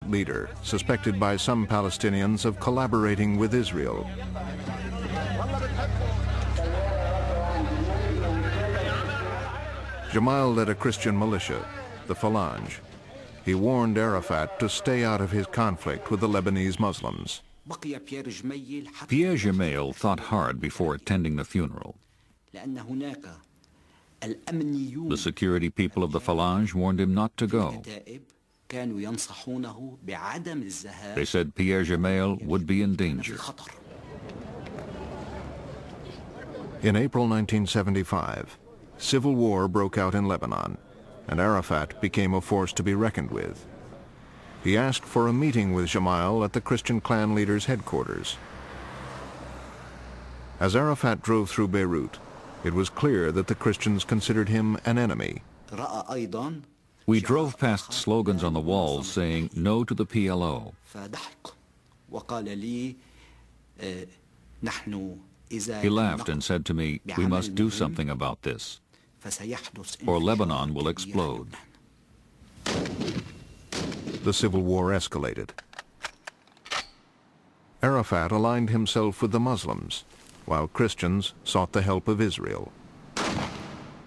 leader, suspected by some Palestinians of collaborating with Israel. Jamal led a Christian militia, the Phalange. He warned Arafat to stay out of his conflict with the Lebanese Muslims. Pierre Gemayel thought hard before attending the funeral. The security people of the Phalange warned him not to go. They said Pierre Gemayel would be in danger. In April 1975, civil war broke out in Lebanon, and Arafat became a force to be reckoned with. He asked for a meeting with Gemayel at the Christian clan leader's headquarters. As Arafat drove through Beirut, it was clear that the Christians considered him an enemy. We drove past slogans on the walls saying no to the PLO. He laughed and said to me, "We must do something about this, or Lebanon will explode." The civil war escalated. Arafat aligned himself with the Muslims, while Christians sought the help of Israel.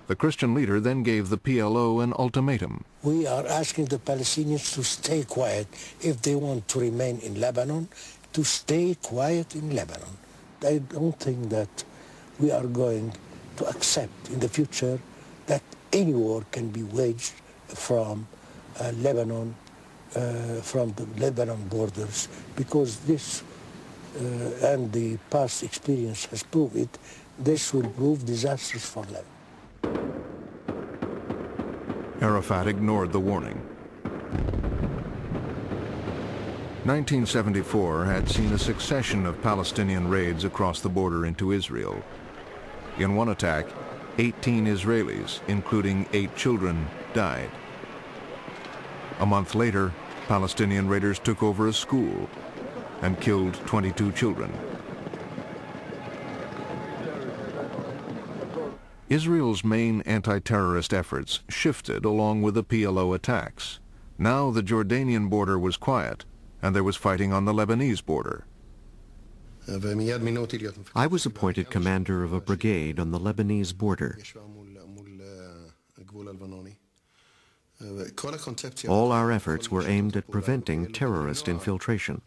The Christian leader then gave the PLO an ultimatum. We are asking the Palestinians to stay quiet. If they want to remain in Lebanon, to stay quiet in Lebanon. I don't think that we are going to accept in the future that any war can be waged from Lebanon, from the Lebanon borders, because this, and the past experience has proved it, this will prove disastrous for Lebanon. Arafat ignored the warning. 1974 had seen a succession of Palestinian raids across the border into Israel. In one attack, 18 Israelis, including 8 children, died. A month later, Palestinian raiders took over a school and killed 22 children. Israel's main anti-terrorist efforts shifted along with the PLO attacks. Now the Jordanian border was quiet, and there was fighting on the Lebanese border. I was appointed commander of a brigade on the Lebanese border. All our efforts were aimed at preventing terrorist infiltration.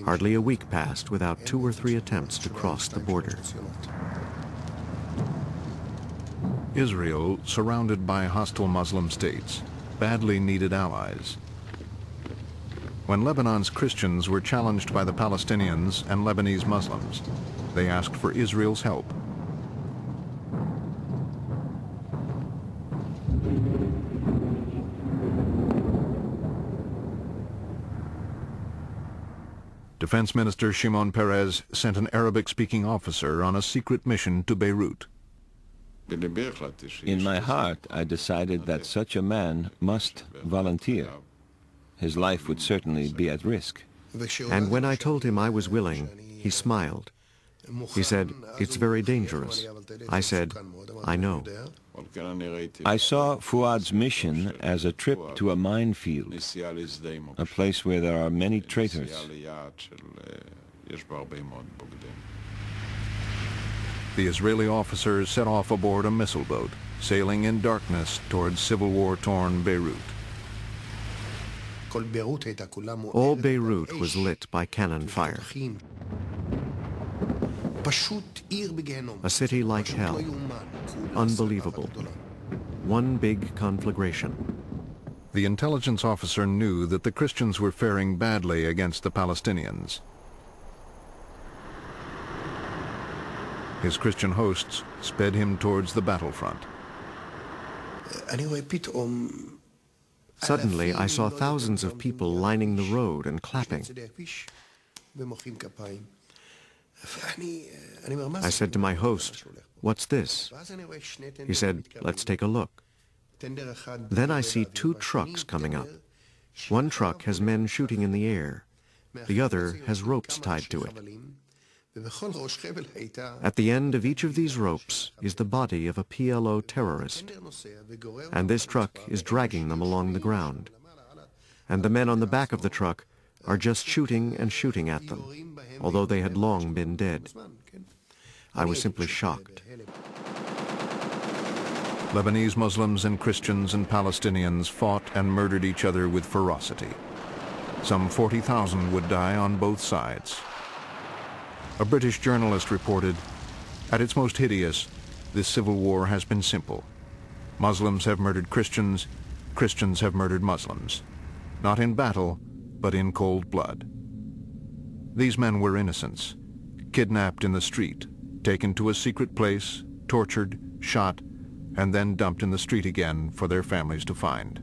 Hardly a week passed without 2 or 3 attempts to cross the border. Israel, surrounded by hostile Muslim states, badly needed allies. When Lebanon's Christians were challenged by the Palestinians and Lebanese Muslims, they asked for Israel's help. Defense Minister Shimon Peres sent an Arabic-speaking officer on a secret mission to Beirut. In my heart, I decided that such a man must volunteer. His life would certainly be at risk. And when I told him I was willing, he smiled. He said, "It's very dangerous." I said, "I know." I saw Fuad's mission as a trip to a minefield, a place where there are many traitors. The Israeli officers set off aboard a missile boat, sailing in darkness towards civil war-torn Beirut. All Beirut was lit by cannon fire. A city like hell. Unbelievable. One big conflagration. The intelligence officer knew that the Christians were faring badly against the Palestinians. His Christian hosts sped him towards the battlefront. Suddenly, I saw thousands of people lining the road and clapping. I said to my host, "What's this?" He said, "Let's take a look." Then I see 2 trucks coming up. One truck has men shooting in the air. The other has ropes tied to it. At the end of each of these ropes is the body of a PLO terrorist, and this truck is dragging them along the ground. and the men on the back of the truck are just shooting and shooting at them, although they had long been dead. I was simply shocked. Lebanese Muslims and Christians and Palestinians fought and murdered each other with ferocity. Some 40,000 would die on both sides. A British journalist reported, "At its most hideous, this civil war has been simple. Muslims have murdered Christians, Christians have murdered Muslims. Not in battle, but in cold blood." These men were innocents, kidnapped in the street, taken to a secret place, tortured, shot, and then dumped in the street again for their families to find.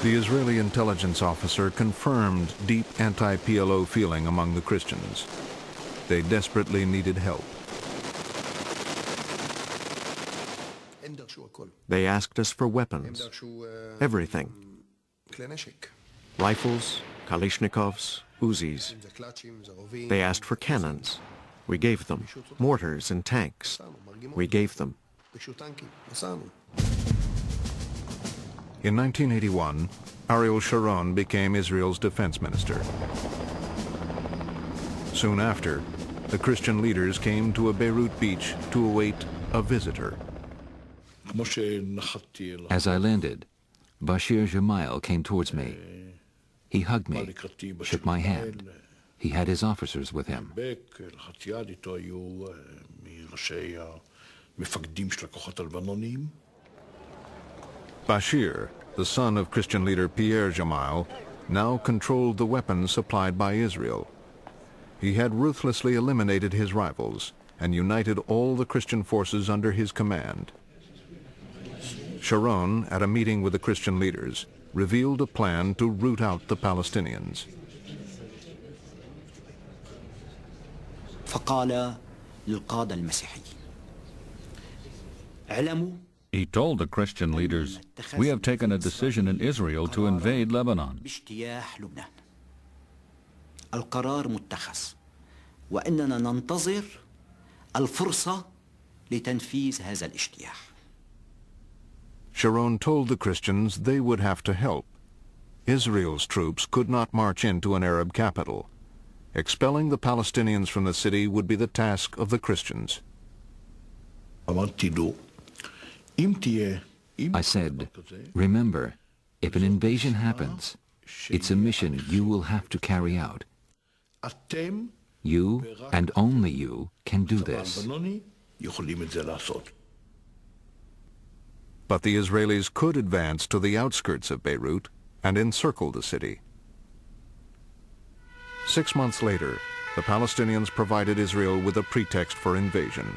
The Israeli intelligence officer confirmed deep anti-PLO feeling among the Christians. They desperately needed help. They asked us for weapons, everything. Rifles, Kalashnikovs, Uzis. They asked for cannons. We gave them. Mortars and tanks. We gave them. In 1981, Ariel Sharon became Israel's defense minister. Soon after, the Christian leaders came to a Beirut beach to await a visitor. As I landed, Bashir Gemayel came towards me. He hugged me, shook my hand. He had his officers with him. Bashir, the son of Christian leader Pierre Gemayel, now controlled the weapons supplied by Israel. He had ruthlessly eliminated his rivals and united all the Christian forces under his command. Sharon, at a meeting with the Christian leaders, revealed a plan to root out the Palestinians. He told the Christian leaders, "We have taken a decision in Israel to invade Lebanon. القرار متخذ وإننا ننتظر الفرصة لتنفيذ هذا الاجتياح." Sharon told the Christians they would have to help. Israel's troops could not march into an Arab capital. Expelling the Palestinians from the city would be the task of the Christians. I said, "Remember, if an invasion happens, it's a mission you will have to carry out. You, and only you, can do this." But the Israelis could advance to the outskirts of Beirut and encircle the city. 6 months later, the Palestinians provided Israel with a pretext for invasion.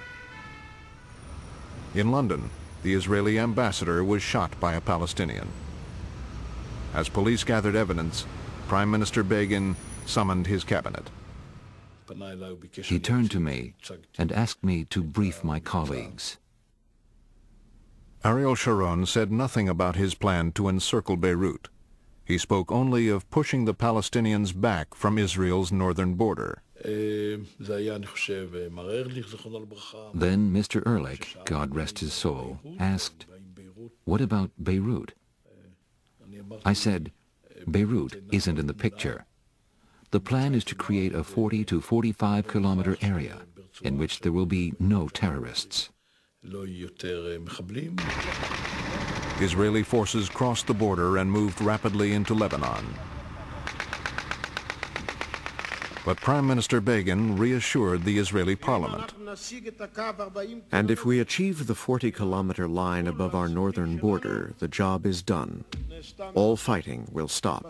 In London, the Israeli ambassador was shot by a Palestinian. As police gathered evidence, Prime Minister Begin summoned his cabinet. He turned to me and asked me to brief my colleagues. Ariel Sharon said nothing about his plan to encircle Beirut. He spoke only of pushing the Palestinians back from Israel's northern border. Then Mr. Ehrlich, God rest his soul, asked, "What about Beirut?" I said, "Beirut isn't in the picture. The plan is to create a 40 to 45 kilometer area in which there will be no terrorists." Israeli forces crossed the border and moved rapidly into Lebanon. But Prime Minister Begin reassured the Israeli parliament. And if we achieve the 40-kilometer line above our northern border, the job is done. All fighting will stop.